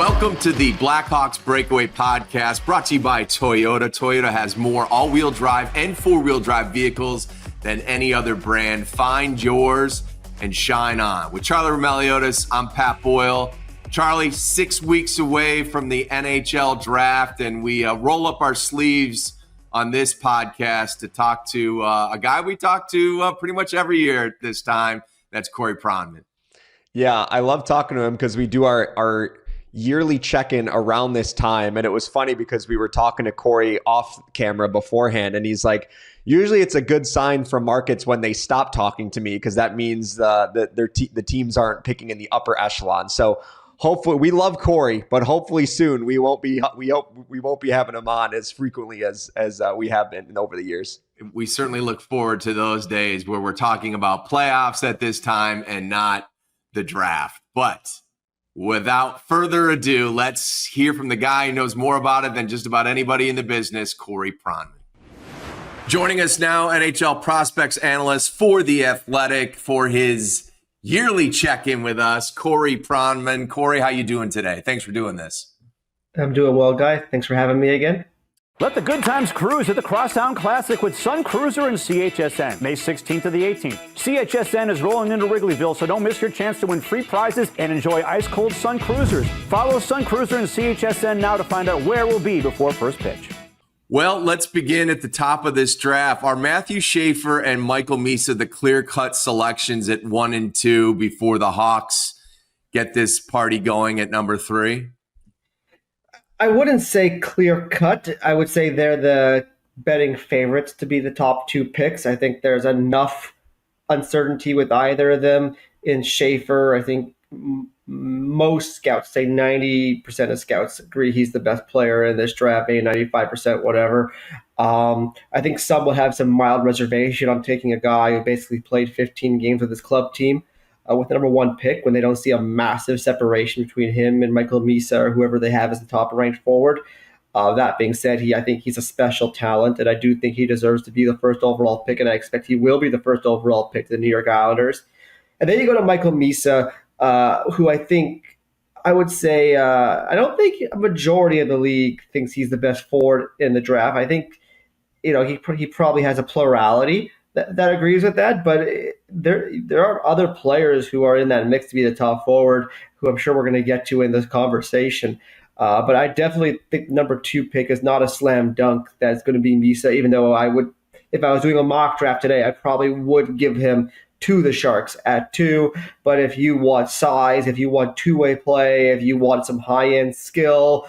Welcome to the Blackhawks Breakaway Podcast, brought to you by Toyota. Toyota has more all-wheel drive and four-wheel drive vehicles than any other brand. Find yours and shine on. With Charlie Roumeliotis, I'm Pat Boyle. Charlie, 6 weeks away from the NHL Draft, and we roll up our sleeves on this podcast to talk to a guy we talk to pretty much every year at this time. That's Corey Pronman. Yeah, I love talking to him because we do our yearly check-in around this time. And it was funny because we were talking to Corey off camera beforehand, and he's like, usually it's a good sign for markets when they stop talking to me, because that means the teams aren't picking in the upper echelon. So hopefully, we love Corey, but hopefully soon we won't be having him on as frequently as we have been over the years. We certainly look forward to those days where we're talking about playoffs at this time and not the draft. But without further ado, let's hear from the guy who knows more about it than just about anybody in the business, Corey Pronman. Joining us now, NHL prospects analyst for The Athletic, for his yearly check-in with us, Corey Pronman. Corey, how you doing today? Thanks for doing this. I'm doing well, guy. Thanks for having me again. Let the good times cruise at the Crosstown Classic with Sun Cruiser and CHSN, May 16th to the 18th. CHSN is rolling into Wrigleyville, so don't miss your chance to win free prizes and enjoy ice-cold Sun Cruisers. Follow Sun Cruiser and CHSN now to find out where we'll be before first pitch. Well, let's begin at the top of this draft. Are Matthew Schaefer and Michael Misa the clear-cut selections at 1 and 2 before the Hawks get this party going at number 3? I wouldn't say clear cut. I would say they're the betting favorites to be the top 2 picks. I think there's enough uncertainty with either of them. In Schaefer, I think most scouts, say 90% of scouts, agree he's the best player in this draft, maybe 95%, whatever. I think some will have some mild reservation on taking a guy who basically played 15 games with his club team with the number 1 pick, when they don't see a massive separation between him and Michael Misa or whoever they have as the top ranked forward. That being said, I think he's a special talent, and I do think he deserves to be the first overall pick, and I expect he will be the first overall pick to the New York Islanders. And then you go to Michael Misa, who I think, I would say, I don't think a majority of the league thinks he's the best forward in the draft. I think, he probably has a plurality that agrees with that, but there are other players who are in that mix to be the top forward, who I'm sure we're going to get to in this conversation. But I definitely think number 2 pick is not a slam dunk that's going to be Misa, even though if I was doing a mock draft today, I probably would give him to the Sharks at 2. But if you want size, if you want two-way play, if you want some high-end skill,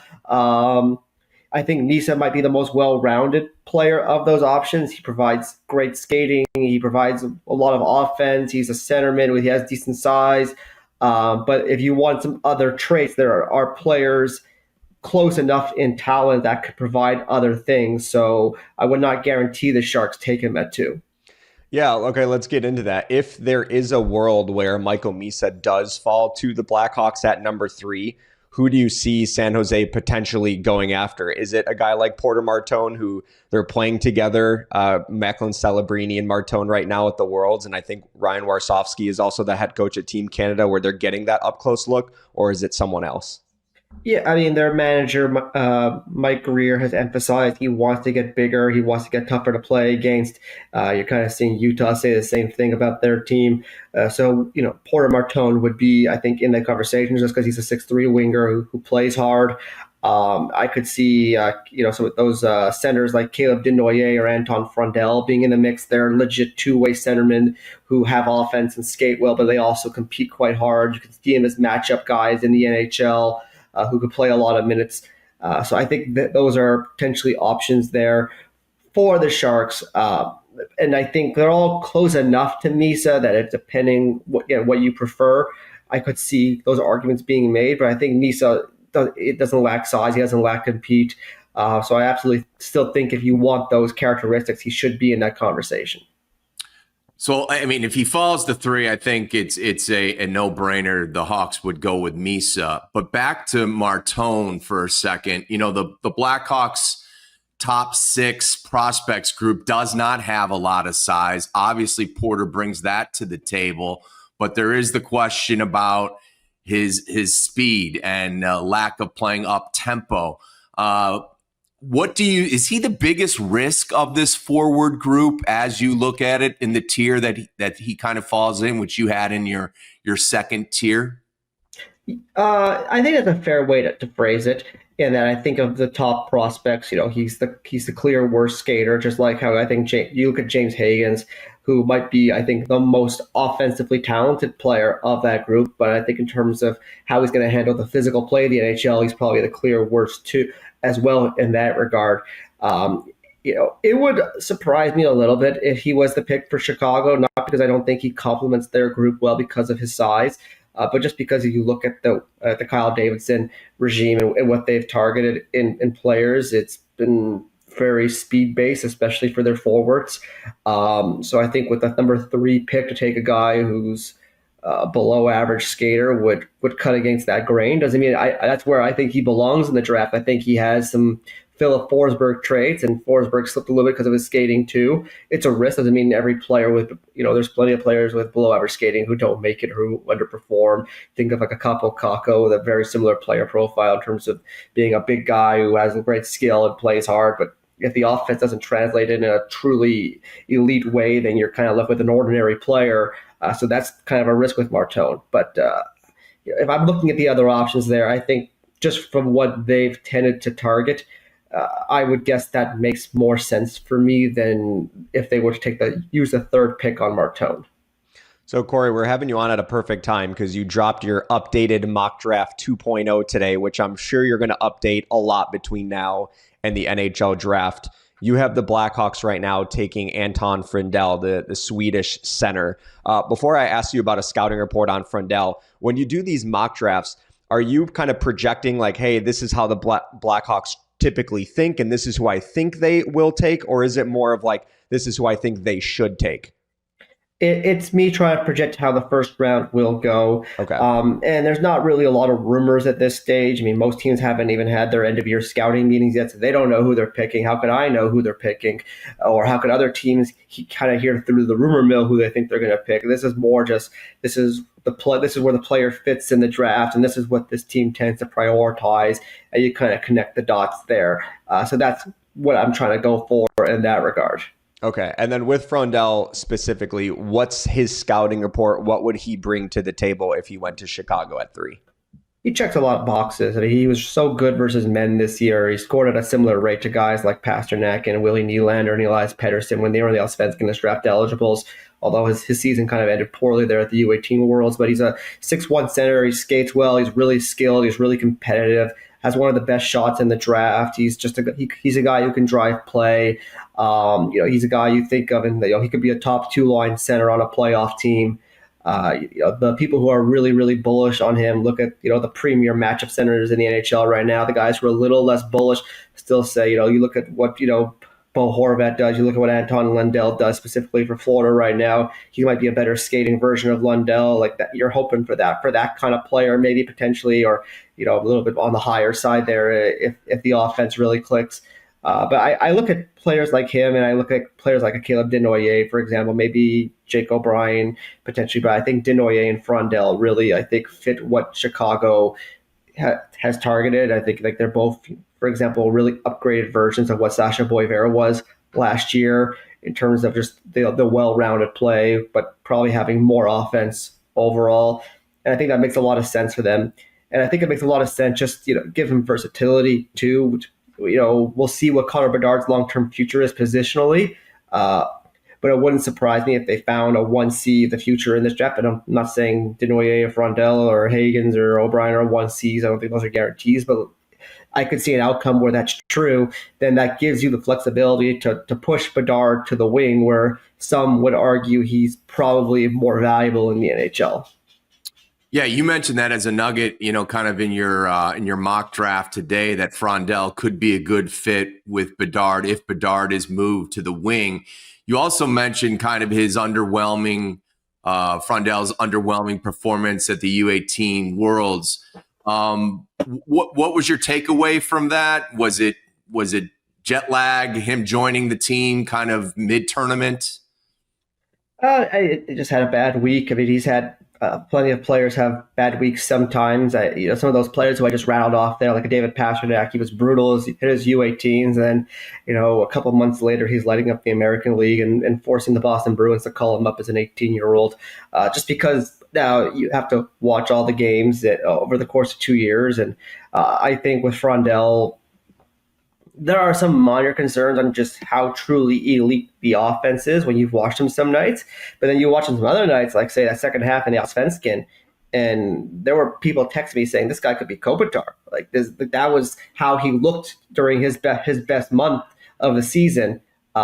I think Misa might be the most well-rounded player of those options. He provides great skating. He provides a lot of offense. He's a centerman. He has decent size. But if you want some other traits, there are players close enough in talent that could provide other things. So I would not guarantee the Sharks take him at 2. Yeah, okay, let's get into that. If there is a world where Michael Misa does fall to the Blackhawks at number 3, who do you see San Jose potentially going after? Is it a guy like Porter Martone, who they're playing together, Macklin Celebrini and Martone right now at the Worlds, and I think Ryan 𝗺𝗠 is also the head coach at Team Canada, where they're getting that up-close look, or is it someone else? Yeah, I mean, their manager, Mike Greer, has emphasized he wants to get bigger. He wants to get tougher to play against. You're kind of seeing Utah say the same thing about their team. So, Porter Martone would be, I think, in the conversation just because he's a 6'3" winger who plays hard. I could see, some of those centers like Caleb Desnoyers or Anton Frondell being in the mix. They're legit two-way centermen who have offense and skate well, but they also compete quite hard. You can see them as matchup guys in the NHL. Who could play a lot of minutes. So I think that those are potentially options there for the Sharks. And I think they're all close enough to Misa that it's depending what you prefer. I could see those arguments being made, but I think Misa, it doesn't lack size. He doesn't lack compete. So I absolutely still think if you want those characteristics, he should be in that conversation. So, I mean, if he falls to 3, I think it's a no-brainer. The Hawks would go with Misa. But back to Martone for a second. The Blackhawks top 6 prospects group does not have a lot of size. Obviously, Porter brings that to the table. But there is the question about, his speed and lack of playing up tempo. Is he the biggest risk of this forward group as you look at it in the tier that he kind of falls in, which you had in your second tier? I think that's a fair way to phrase it. In that I think of the top prospects, he's the clear worst skater, just like how I think you look at James Hagens, who might be, I think, the most offensively talented player of that group. But I think in terms of how he's going to handle the physical play of the NHL, he's probably the clear worst too, as well in that regard. It would surprise me a little bit if he was the pick for Chicago, not because I don't think he complements their group well because of his size, but just because if you look at the Kyle Davidson regime and what they've targeted in players, it's been very speed-based, especially for their forwards. So I think with the number 3 pick to take a guy who's below average skater would cut against that grain. Doesn't mean that's where I think he belongs in the draft. I think he has some Filip Forsberg traits, and Forsberg slipped a little bit because of his skating too. It's a risk. Doesn't mean every player with, there's plenty of players with below average skating who don't make it or who underperform. Think of like a 𝗏𝗏𝗏𝗏 with a very similar player profile in terms of being a big guy who has a great skill and plays hard, but if the offense doesn't translate in a truly elite way, then you're kind of left with an ordinary player. So that's kind of a risk with Martone. But if I'm looking at the other options there, I think just from what they've tended to target, I would guess that makes more sense for me than if they were to use the 3rd pick on Martone. So, Corey, we're having you on at a perfect time because you dropped your updated mock draft 2.0 today, which I'm sure you're going to update a lot between now and the NHL draft. You have the Blackhawks right now taking Anton Frondell, the Swedish center. Before I ask you about a scouting report on Frondell, when you do these mock drafts, are you kind of projecting like, hey, this is how the Blackhawks typically think and this is who I think they will take? Or is it more of like, this is who I think they should take? It's me trying to project how the first round will go. Okay. And there's not really a lot of rumors at this stage. I mean, most teams haven't even had their end-of-year scouting meetings yet, so they don't know who they're picking. How can I know who they're picking? Or how can other teams kind of hear through the rumor mill who they think they're going to pick? This is more just this is where the player fits in the draft, and this is what this team tends to prioritize, and you kind of connect the dots there. So that's what I'm trying to go for in that regard. Okay. And then with Frondell specifically, what's his scouting report? What would he bring to the table if he went to Chicago at 3? He checks a lot of boxes. I mean, he was so good versus men this year. He scored at a similar rate to guys like Pasternak and Willie Nylander and Elias Pettersson when they were the Allsvenskan draft eligibles, although his season kind of ended poorly there at the U18 Worlds. But he's a 6'1" center. He skates well. He's really skilled. He's really competitive. Has one of the best shots in the draft. He's just he's a guy who can drive play. He's a guy you think of, and he could be a top 2-line center on a playoff team. The people who are really, really bullish on him look at the premier matchup centers in the NHL right now. The guys who are a little less bullish still say you look at what Bo Horvat does. You look at what Anton Lundell does specifically for Florida right now. He might be a better skating version of Lundell. Like that, you're hoping for that kind of player, maybe potentially, or a little bit on the higher side there if the offense really clicks. But I look at players like him, and I look at players like a Caleb Desnoyers, for example, maybe Jake O'Brien potentially. But I think Desnoyers and Frondell really, I think, fit what Chicago has targeted. I think like they're both, for example, really upgraded versions of what 𝗙cie 𝗿𝗶𝘶 was last year in terms of just the well-rounded play, but probably having more offense overall. And I think that makes a lot of sense for them. And I think it makes a lot of sense just, give him versatility too. We'll see what Connor Bedard's long-term future is positionally. But it wouldn't surprise me if they found a 𝗰𝗏𝗋 of the future in this draft. And I'm not saying Desnoyers or Frondell or Hagens or O'Brien are 𝗰𝗏𝗋s. I don't think those are guarantees, but I could see an outcome where that's true. Then that gives you the flexibility to push Bedard to the wing, where some would argue he's probably more valuable in the NHL. Yeah, you mentioned that as a nugget, kind of in your mock draft today, that Frondell could be a good fit with Bedard if Bedard is moved to the wing. You also mentioned kind of his Frondell's underwhelming performance at the U18 Worlds. What was your takeaway from that? Was it jet lag, him joining the team kind of mid-tournament? I just had a bad week. I mean, he's had Plenty of players have bad weeks sometimes. Some of those players who I just rattled off there, like a David Pastrnak, he was brutal. He hit his U18s, and then, a couple months later, he's lighting up the American League and forcing the Boston Bruins to call him up as an 18-year-old. Just because now you have to watch all the games over the course of 2 years. And I think with Frondell, there are some minor concerns on just how truly elite the offense is when you've watched him some nights. But then you watch him some other nights, like, say, that second half in the 𝗪𝗏𝗏𝗀, and there were people texting me saying this guy could be Kopitar. That was how he looked during his best month of the season. So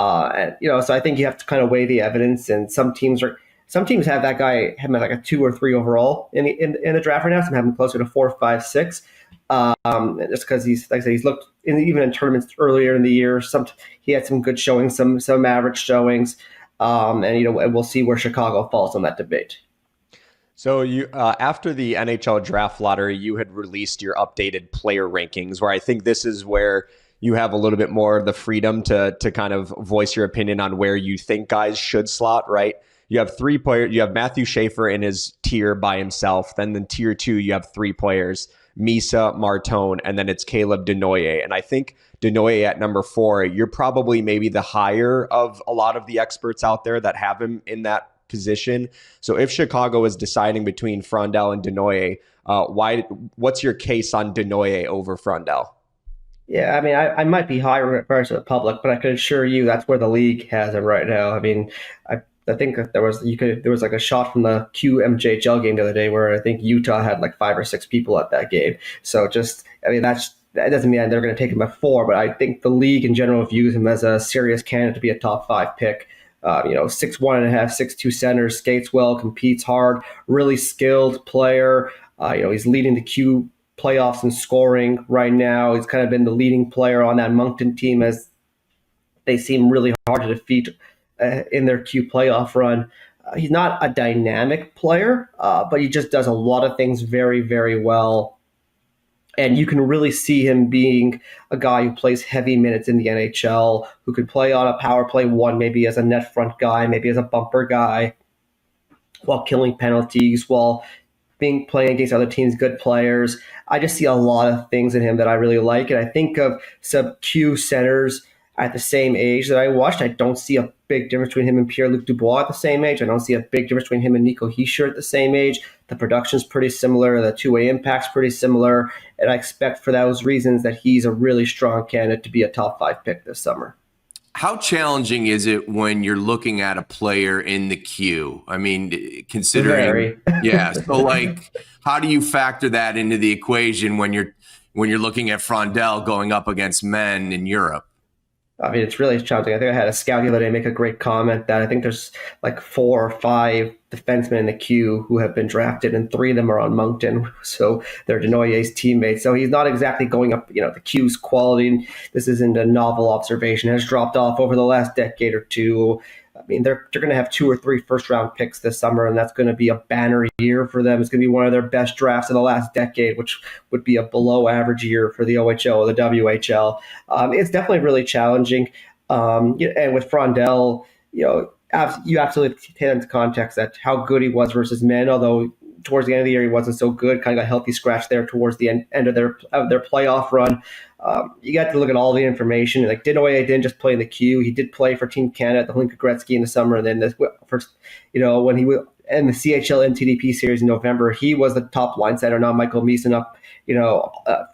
I think you have to kind of weigh the evidence. And some teams have that guy have like a 2 or 3 overall in the draft right now. Some have him closer to 4, 5, 6. Just because he's looked even in tournaments earlier in the year. He had some good showings, some average showings, and we'll see where Chicago falls on that debate. So you after the NHL Draft Lottery, you had released your updated player rankings, where I think this is where you have a little bit more of the freedom to kind of voice your opinion on where you think guys should slot, right? You have 3 players. You have Matthew Schaefer in his tier by himself. Then in tier 2, you have 3 players. Misa, Martone, and then it's Caleb Desnoyers. And I think Desnoyers at number 4, you're probably maybe the higher of a lot of the experts out there that have him in that position. So if Chicago is deciding between Frondell and Desnoyers, what's your case on Desnoyers over Frondell? Yeah, I mean, I might be higher in regards to the public, but I can assure you that's where the league has him right now. I mean, I think there was like a shot from the 𝗵𝗄𝗃 game the other day where I think Utah had like 5 or 6 people at that game. So that doesn't mean they're going to take him at 4, but I think the league in general views him as a serious candidate to be a top 5 pick. 6'1.5", 6'2" center, skates well, competes hard, really skilled player. He's leading the Q playoffs in scoring right now. He's kind of been the leading player on that Moncton team as they seem really hard to defeat in their Q playoff run. He's not a dynamic player, but he just does a lot of things very, very well. And you can really see him being a guy who plays heavy minutes in the NHL, who could play on a power play 1, maybe as a net front guy, maybe as a bumper guy, while killing penalties, while playing against other teams' good players. I just see a lot of things in him that I really like. And I think of sub-Q centers at the same age that I watched. I don't see a big difference between him and Pierre-Luc Dubois at the same age. I don't see a big difference between him and Nico Hischier at the same age. The production's pretty similar. The two-way impact's pretty similar. And I expect for those reasons that he's a really strong candidate to be a top 5 pick this summer. How challenging is it when you're looking at a player in the queue? I mean, considering, yeah. So how do you factor that into the equation when you're looking at Frondell going up against men in Europe? I mean, it's really challenging. I think I had a scout the other day make a great comment that I think there's like 4 or 5 defensemen in the queue who have been drafted, and 3 of them are on Moncton. So they're Desnoyers' teammates. So he's not exactly going up, the queue's quality. This isn't a novel observation. It has dropped off over the last decade or two. I mean, they're going to have 2 or 3 first-round picks this summer, and that's going to be a banner year for them. It's going to be one of their best drafts of the last decade, which would be a below-average year for the OHL or the WHL. It's definitely really challenging. And with Frondell, you absolutely take into context that how good he was versus men, although towards the end of the year he wasn't so good, kind of got a healthy scratch there towards the end of their playoff run. You got to look at all the information. Like Desnoyers didn't just play in the queue; he did play for Team Canada at the 𝗵𝗃𝗃𝗃 Gretzky in the summer, and then when he was in the CHL MTDP series in November, he was the top line center, not Michael Misa,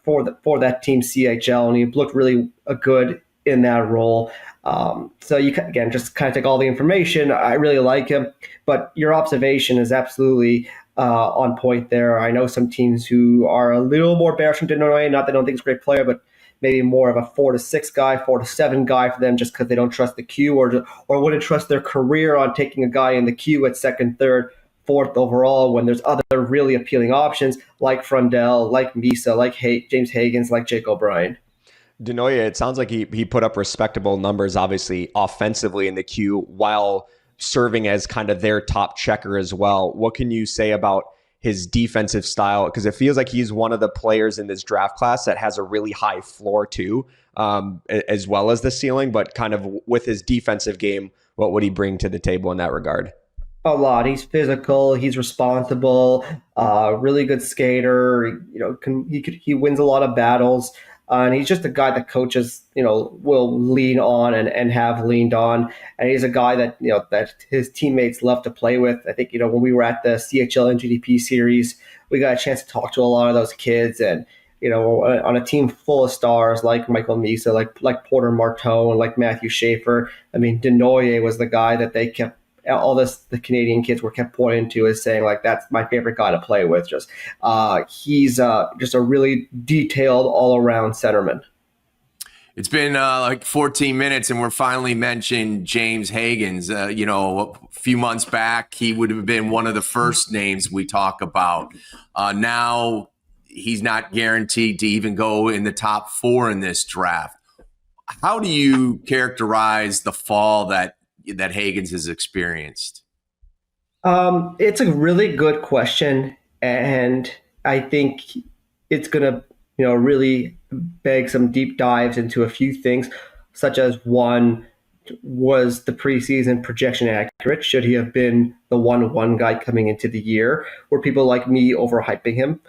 for that team CHL, and he looked really good in that role. So you again just kind of take all the information. I really like him, but your observation is absolutely on point there. I know some teams who are a little more bearish on Desnoyers, not that I don't think he's a great player, but maybe more of a 4 to 6 guy, 4 to 7 guy for them, just because they don't trust the queue or wouldn't trust their career on taking a guy in the queue at 2nd, 3rd, 4th overall when there's other really appealing options like Frondell, like Misa, like James Hagens, like Jake O'Brien. Desnoyers, it sounds like he put up respectable numbers, obviously, offensively in the queue while serving as kind of their top checker as well. What can you say about his defensive style? Because it feels like he's one of the players in this draft class that has a really high floor too, as well as the ceiling, but kind of with his defensive game, what would he bring to the table in that regard? A lot. He's physical. He's responsible. Really good skater. He wins a lot of battles. And he's just a guy that coaches, will lean on and have leaned on. And he's a guy that, that his teammates love to play with. I think, when we were at the CHL and GDP series, we got a chance to talk to a lot of those kids. And, on a team full of stars like Michael Misa, like Porter Martone, like 𝗏𝗏 𝗏𝗏𝗏. I mean, Desnoyers was the guy that they kept the Canadian kids were kept pointing to as saying, like, that's my favorite guy to play with. He's just a really detailed all around centerman. It's been like 14 minutes and we're finally mentioned James Hagens. A few months back, he would have been one of the first names we talk about. Now he's not guaranteed to even go in the top 4 in this draft. How do you characterize the fall that Hagens has experienced? It's a really good question, and I think it's going to, really beg some deep dives into a few things, such as one, was the preseason projection accurate? Should he have been the 1-1 guy coming into the year? Were people like me overhyping him?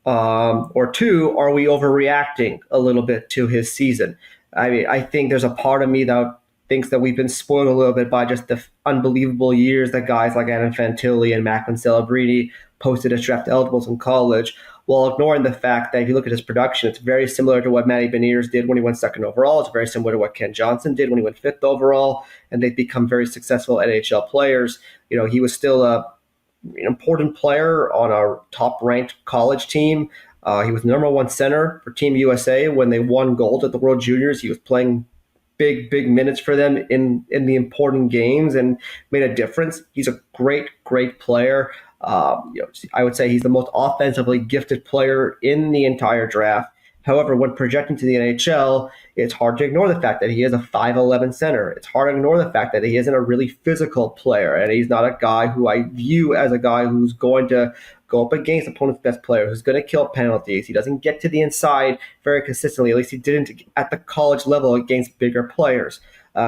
Or 2, are we overreacting a little bit to his season? I mean, I think there's a part of me that thinks that we've been spoiled a little bit by just the unbelievable years that guys like Anton Frondell and 𝗏𝗏 𝗟𝗏𝗏 posted as draft eligibles in college, while ignoring the fact that if you look at his production, it's very similar to what Matty Beniers did when he went 2nd overall. It's very similar to what Ken Johnson did when he went 5th overall, and they've become very successful NHL players. He was still an important player on our top-ranked college team. He was the #1 center for Team USA when they won gold at the World Juniors. He was playing big minutes for them in the important games and made a difference. He's a great player. I would say he's the most offensively gifted player in the entire draft. However, when projecting to the NHL, it's hard to ignore the fact that he is a 5'11 center. It's hard to ignore the fact that he isn't a really physical player, and he's not a guy who I view as a guy who's going to go up against opponent's best player, who's going to kill penalties. He doesn't get to the inside very consistently. At least he didn't at the college level against bigger players.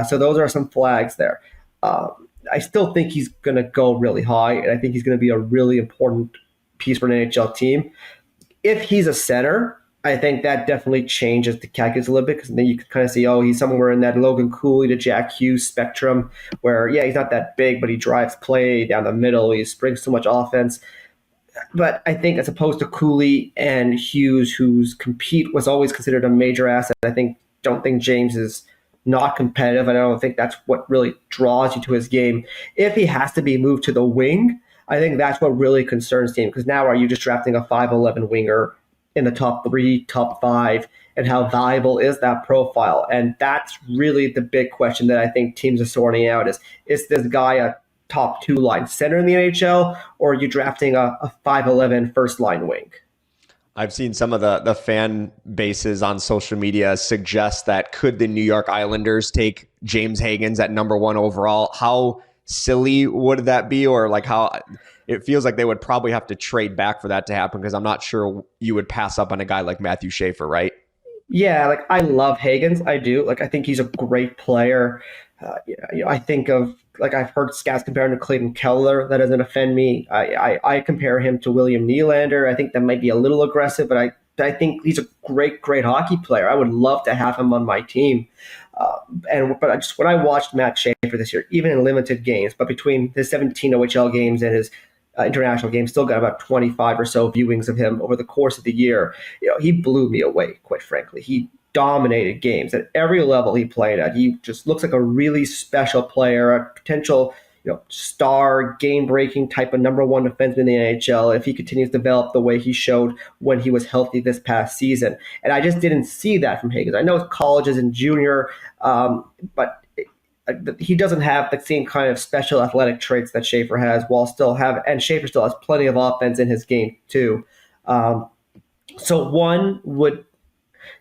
So those are some flags there. I still think he's going to go really high, and I think he's going to be a really important piece for an NHL team. If he's a center, I think that definitely changes the calculus a little bit, because then you can kind of see, he's somewhere in that Logan Cooley to Jack Hughes spectrum where, he's not that big, but he drives play down the middle. He brings so much offense. But I think as opposed to Cooley and Hughes, whose compete was always considered a major asset, don't think James is not competitive, and I don't think that's what really draws you to his game. If he has to be moved to the wing, I think that's what really concerns him, because now are you just drafting a 5'11 winger in the top 3, top 5, and how valuable is that profile? And that's really the big question that I think teams are sorting out is this guy a top 2 line center in the NHL, or are you drafting a 5'11 first line wing? I've seen some of the fan bases on social media suggest that could the New York Islanders take James Hagens at #1 overall? How silly would that be? Or like how it feels like they would probably have to trade back for that to happen, because I'm not sure you would pass up on a guy like 𝗏𝗏 𝗏𝗏𝗏𝗏, right? Yeah, I love Hagens. I do. I think he's a great player. I think of, I've heard scouts compare him to Clayton Keller. That doesn't offend me. I compare him to William Nylander. I think that might be a little aggressive, but I think he's a great hockey player. I would love to have him on my team. When I watched Matt Schaefer this year, even in limited games, but between his 17 OHL games and his international games, still got about 25 or so viewings of him over the course of the year. He blew me away, quite frankly. He dominated games at every level he played at. He just looks like a really special player, a potential star, game-breaking type of #1 defenseman in the NHL if he continues to develop the way he showed when he was healthy this past season. And I just didn't see that from Hagens. I know it's colleges and junior, but he doesn't have the same kind of special athletic traits that Schaefer has, and Schaefer still has plenty of offense in his game too. So one would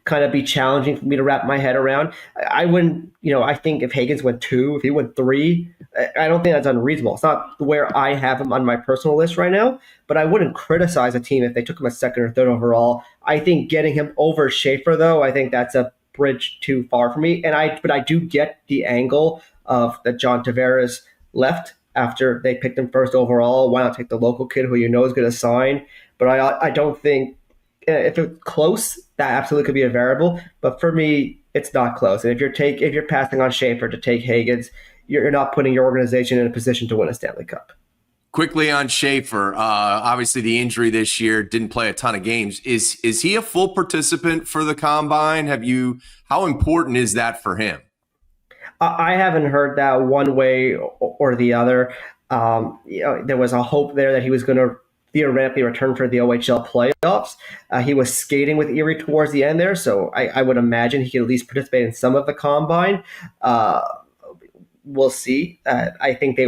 kind of be challenging for me to wrap my head around. I wouldn't, I think if Hagens went 2, if he went 3, I don't think that's unreasonable. It's not where I have him on my personal list right now, but I wouldn't criticize a team if they took him a 2nd or 3rd overall. I think getting him over Schaefer, though, I think that's a bridge too far for me. But I do get the angle of that John Tavares left after they picked him first overall. Why not take the local kid who you know is going to sign? But I don't think if it's close, that absolutely could be a variable. But for me, it's not close. And if you're passing on Schaefer to take Hagens, you're not putting your organization in a position to win a Stanley Cup. Quickly on Schaefer, obviously the injury this year, didn't play a ton of games. Is he a full participant for the Combine? How important is that for him? I haven't heard that one way or the other. There was a hope there that he was going to theoretically return for the OHL playoffs. He was skating with Erie towards the end there, so I would imagine he could at least participate in some of the Combine. We'll see. I think they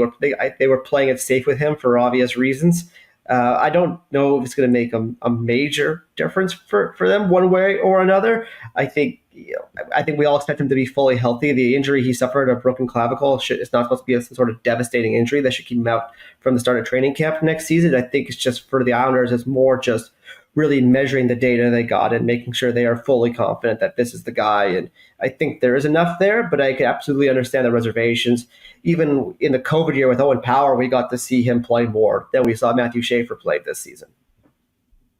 were playing it safe with him for obvious reasons. I don't know if it's going to make a major difference for them one way or another. I think we all expect him to be fully healthy. The injury he suffered, a broken clavicle, it's not supposed to be some sort of devastating injury that should keep him out from the start of training camp next season. I think it's just for the Islanders, it's more just really measuring the data they got and making sure they are fully confident that this is the guy. And I think there is enough there, but I can absolutely understand the reservations. Even in the COVID year with Owen Power, we got to see him play more than we saw Matthew Schaefer play this season.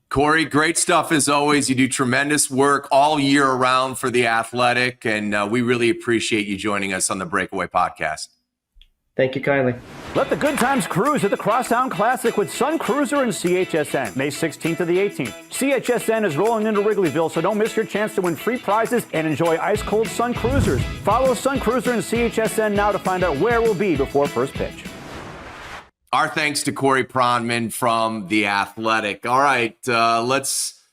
Corey, great stuff as always. You do tremendous work all year around for The Athletic, and we really appreciate you joining us on the Breakaway Podcast. Thank you kindly. Let the good times cruise at the Crosstown Classic with Sun Cruiser and 𝗵𝗄𝘃, May 16th to the 18th. 𝗵𝗄𝘃 is rolling into Wrigleyville, so don't miss your chance to win free prizes and enjoy ice-cold Sun Cruisers. Follow Sun Cruiser and 𝗵𝗄𝘃 now to find out where we'll be before first pitch. Our thanks to Corey Pronman from The Athletic. All right, let's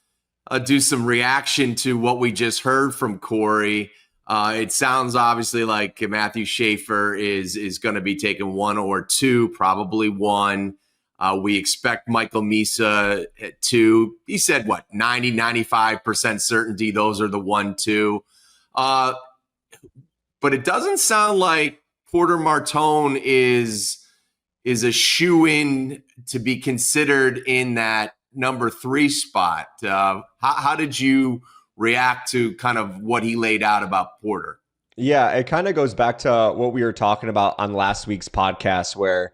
do some reaction to what we just heard from Corey. It sounds obviously like Matthew Schaefer is going to be taking one or two, probably one. We expect Michael Misa at two. He said, 95% certainty those are the 1-2. But it doesn't sound like Porter Martone is a shoo-in to be considered in that number 3 spot. How did you react to kind of what he laid out about Porter? Yeah, it kind of goes back to what we were talking about on last week's podcast, where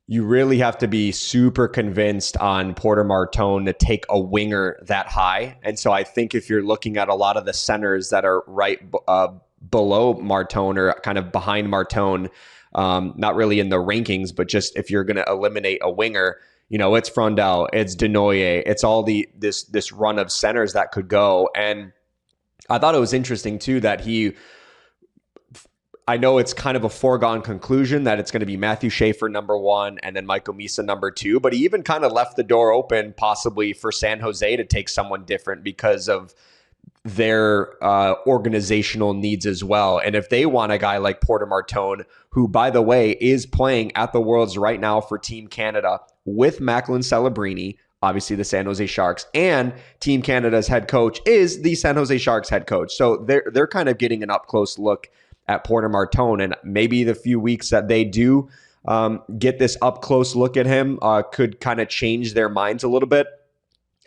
you really have to be super convinced on Porter Martone to take a winger that high. And so I think if you're looking at a lot of the centers that are right below Martone or kind of behind Martone, not really in the rankings, but just if you're going to eliminate a winger, it's Frondell, it's Desnoyers, it's all this run of centers that could go. And I thought it was interesting too that I know it's kind of a foregone conclusion that it's going to be Matthew Schaefer number 1 and then Michael Misa number 2, but he even kind of left the door open possibly for San Jose to take someone different because of their organizational needs as well. And if they want a guy like Porter Martone, who, by the way, is playing at the Worlds right now for Team Canada with Macklin Celebrini, obviously the San Jose Sharks, and Team Canada's head coach is the San Jose Sharks head coach. So they're kind of getting an up-close look at Porter Martone, and maybe the few weeks that they do get this up-close look at him could kind of change their minds a little bit.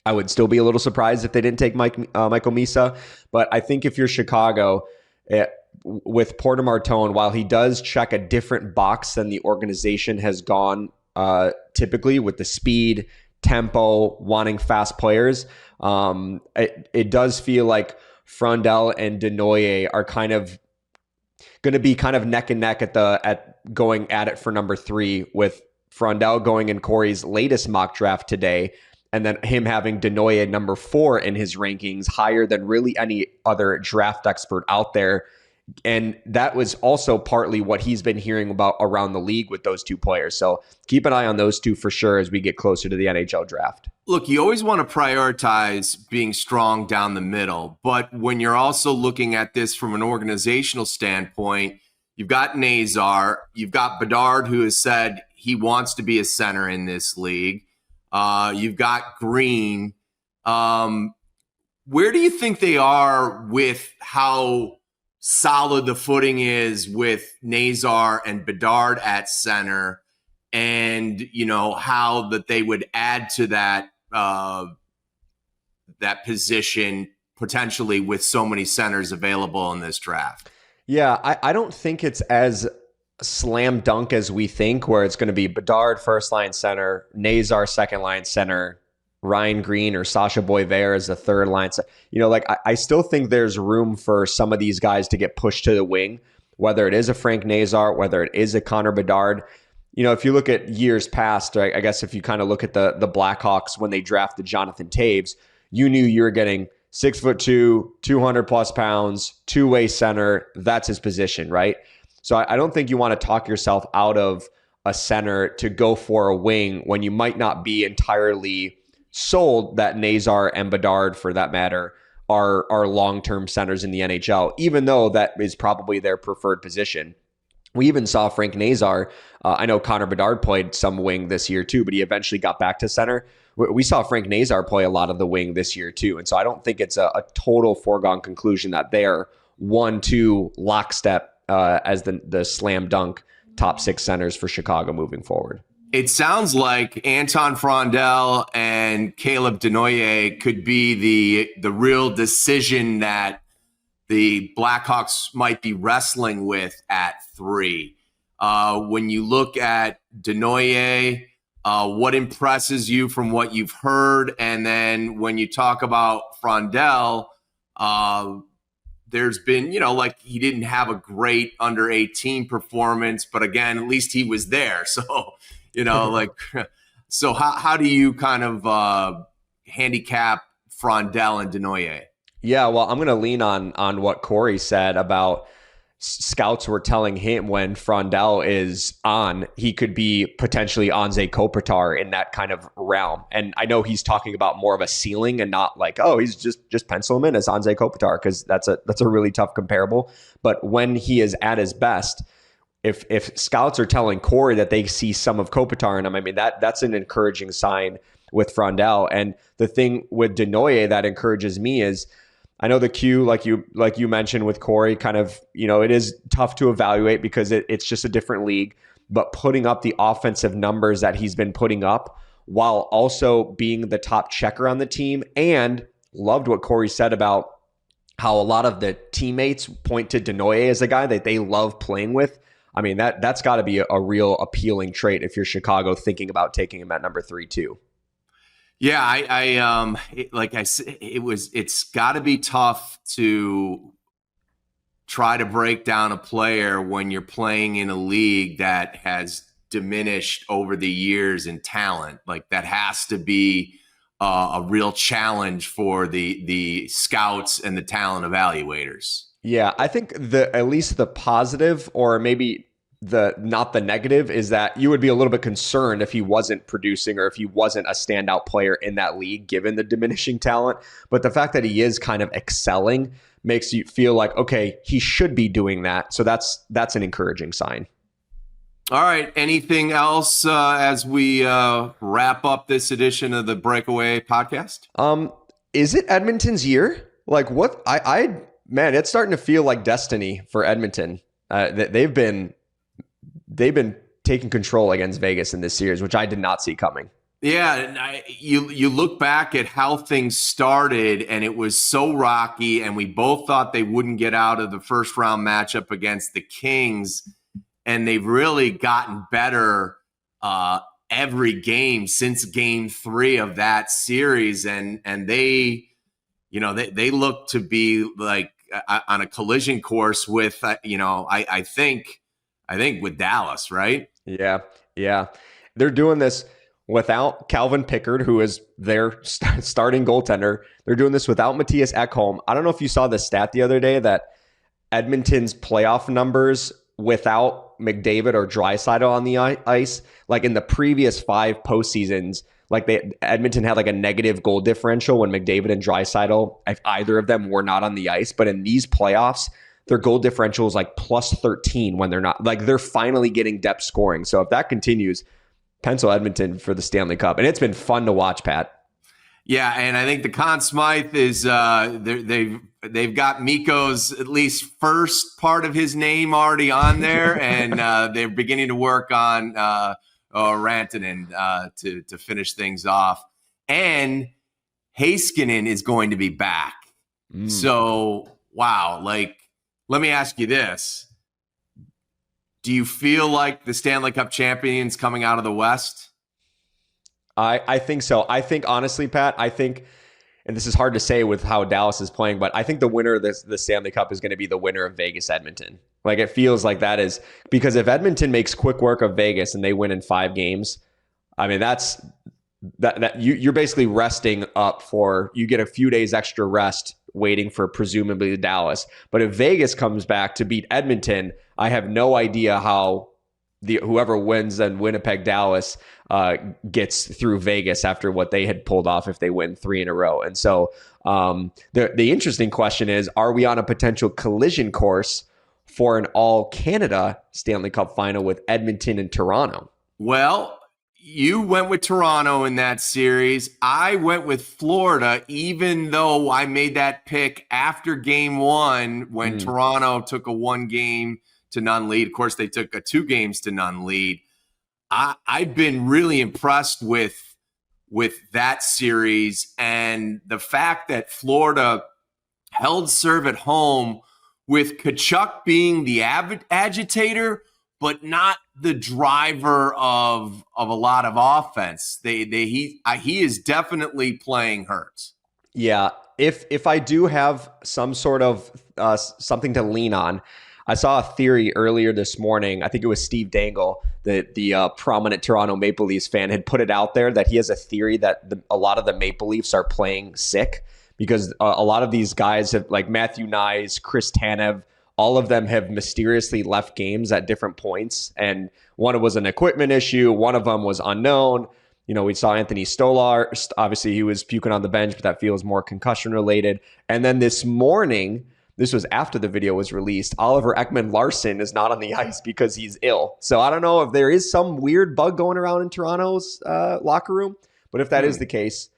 I would still be a little surprised if they didn't take Michael Misa, but I think if you're Chicago, with Porter Martone, while he does check a different box than the organization has gone typically with the speed, tempo, wanting fast players, it does feel like Frondell and Desnoyers are kind of going to be kind of neck and neck at going at it for number 3, with Frondell going in Corey's latest mock draft today, and then him having Desnoyers number 4 in his rankings, higher than really any other draft expert out there. And that was also partly what he's been hearing about around the league with those two players. So keep an eye on those two for sure as we get closer to the NHL draft. Look, you always want to prioritize being strong down the middle. But when you're also looking at this from an organizational standpoint, you've got Nazar, you've got Bedard, who has said he wants to be a center in this league. You've got Green. Where do you think they are with how solid the footing is with Nazar and Bedard at center, and how that they would add to that that position potentially with so many centers available in this draft? Yeah, I don't think it's as slam dunk as we think, where it's going to be Bedard first line center, 𝗍𝗂 second line center, Ryan Green or 𝗍ście 𝗿𝗏 as the third line. I still think there's room for some of these guys to get pushed to the wing, whether it is a Frank 𝗍𝗂, whether it is a Connor Bedard. If you look at years past, I guess if you kind of look at the Blackhawks when they drafted Jonathan Toews, you knew you were getting 6'2", 200+ pounds, two-way center. That's his position, right? So I don't think you want to talk yourself out of a center to go for a wing when you might not be entirely sold that 𝗍𝗂 and Bedard, for that matter, are long-term centers in the NHL, even though that is probably their preferred position. We even saw Frank 𝗍𝗂. I know Connor Bedard played some wing this year too, but he eventually got back to center. We saw Frank 𝗍𝗂 play a lot of the wing this year too. And so I don't think it's a total foregone conclusion that they're 1-2 lockstep as the slam dunk top 6 centers for Chicago moving forward. It sounds like Anton Frondell and Caleb Desnoyers could be the real decision that the Blackhawks might be wrestling with at 3. When you look at Desnoyers, what impresses you from what you've heard? And then when you talk about Frondell, there's been, he didn't have a great under 18 performance, but again, at least he was there. So, so how do you kind of handicap Frondell and Desnoyers? Yeah, well, I'm going to lean on what Corey said about scouts were telling him when Frondell is on, he could be potentially 𝗍𝗂 𝗵𝗃 in that kind of realm. And I know he's talking about more of a ceiling and not like, oh, he's just pencil him in as 𝗍𝗂 𝗵𝗃, because that's a really tough comparable. But when he is at his best, if scouts are telling Corey that they see some of 𝗵𝗃 in him, I mean, that's an encouraging sign with Frondell. And the thing with Desnoyers that encourages me is, I know the Q, like you mentioned with Corey, kind of, it is tough to evaluate because it's just a different league, but putting up the offensive numbers that he's been putting up while also being the top checker on the team, and loved what Corey said about how a lot of the teammates point to Desnoyers as a guy that they love playing with. I mean, that's got to be a real appealing trait if you're Chicago thinking about taking him at number 3 too. Yeah, like I said, it's got to be tough to try to break down a player when you're playing in a league that has diminished over the years in talent. Like, that has to be a real challenge for the scouts and the talent evaluators. Yeah, I think at least the positive, or maybe not the negative, is that you would be a little bit concerned if he wasn't producing or if he wasn't a standout player in that league, given the diminishing talent. But the fact that he is kind of excelling makes you feel like, okay, he should be doing that. So that's an encouraging sign. All right. Anything else as we wrap up this edition of the Breakaway Podcast? Is it Edmonton's year? Like, what? Man, it's starting to feel like destiny for Edmonton. They've been taking control against Vegas in this series, which I did not see coming. Yeah, you look back at how things started, and it was so rocky, and we both thought they wouldn't get out of the first round matchup against the Kings, and they've really gotten better every game since Game 3 of that series, and they look to be like on a collision course with I think with Dallas, right? Yeah. They're doing this without Calvin Pickard, who is their starting goaltender. They're doing this without 𝗻𝗇as Ekholm. I don't know if you saw the stat the other day that Edmonton's playoff numbers without McDavid or 𝗻𝗏 on the ice, like in the previous 5 postseasons, like Edmonton had like a negative goal differential when McDavid and 𝗻𝗏, if either of them were not on the ice. But in these playoffs, their goal differential is like +13 when they're not. Like, they're finally getting depth scoring. So if that continues, pencil Edmonton for the Stanley Cup. And it's been fun to watch, Pat. Yeah, and I think the Conn Smythe is they've got Mikko's at least first part of his name already on there, and they're beginning to work on Rantanen to finish things off. And 𝗏𝗏𝗏 is going to be back. So, wow, like, let me ask you this. Do you feel like the Stanley Cup champions coming out of the West? I think so. I think, honestly, Pat, and this is hard to say with how Dallas is playing, but I think the winner of the Stanley Cup is going to be the winner of Vegas Edmonton. Like, it feels like that is, because if Edmonton makes quick work of Vegas and they win in 5 games, I mean, you're basically resting up you get a few days extra rest waiting for presumably Dallas. But if Vegas comes back to beat Edmonton, I have no idea how whoever wins then Winnipeg Dallas gets through Vegas after what they had pulled off if they win 3 in a row. And so the interesting question is, are we on a potential collision course for an all Canada Stanley Cup final with Edmonton and Toronto? Well, you went with Toronto in that series. I went with Florida, even though I made that pick after game 1 when Toronto took a 1-0 lead. Of course, they took a 2-0 lead. I've been really impressed with that series, and the fact that Florida held serve at home with Tkachuk being the agitator, but not the driver of a lot of offense. He is definitely playing hurt. Yeah, if I do have some sort of something to lean on, I saw a theory earlier this morning. I think it was Steve Dangle, the prominent Toronto Maple Leafs fan, had put it out there that he has a theory that a lot of the Maple Leafs are playing sick because a lot of these guys have, like Matthew Knies, Chris Tanev, all of them have mysteriously left games at different points. And one was an equipment issue. One of them was unknown. You know, we saw Anthony Stolar. Obviously, he was puking on the bench, but that feels more concussion related. And then this morning, this was after the video was released, Oliver Ekman-Larsson is not on the ice because he's ill. So I don't know if there is some weird bug going around in Toronto's locker room. But if that is the case,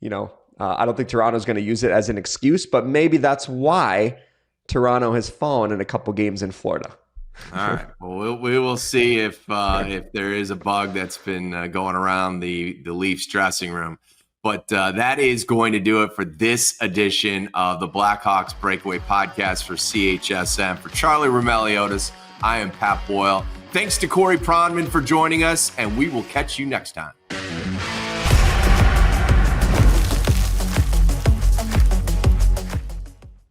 I don't think Toronto's going to use it as an excuse. But maybe that's why Toronto has fallen in a couple games in Florida. All right. Well, we will see if there is a bug that's been going around the Leafs dressing room. But that is going to do it for this edition of the Blackhawks Breakaway Podcast for CHSM. For Charlie Roumeliotis, I am Pat Boyle. Thanks to Corey Pronman for joining us, and we will catch you next time.